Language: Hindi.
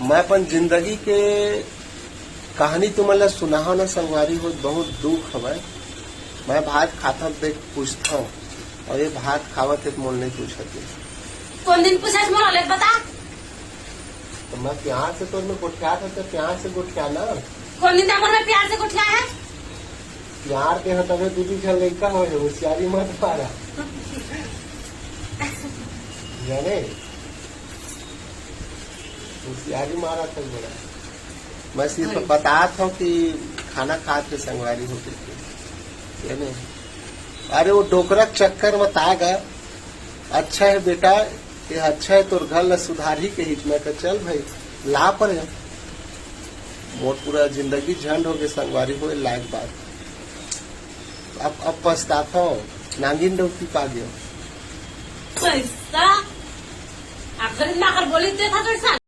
मैं अपन जिंदगी के कहानी तुम्हारा सुनाहो न संगवारी हो, बहुत दुख हवे। मैं भात खाता देख पूछता हूँ और ये भात खावत एक मोल नहीं पूछती। कौन दिन पूछा मोल बता। तो मैं प्यार से तो मैं गुठिया था, तो प्यार से गुठिया ना। कौन दिन में प्यार से गुठिया है। प्यार के हतवे दूधी झल लड़का हो, होशियारी मत मारा जाने, होशियारी मारा था बड़ा। मैं सिर्फ बताता हूँ कि खाना खा के संगवारी होती थी नहीं। अरे वो डोकरा चक्कर मत आ गया। अच्छा है बेटा, ये अच्छा है तो घर ल सुधारी के हित में चल भाई ला पर मोट पूरा जिंदगी झंड हो गए संगवारी हो लायक बात। अब पछताता हूँ, नागिन डोकी पा गया। पैसा अगर ना कर बोली देखा तो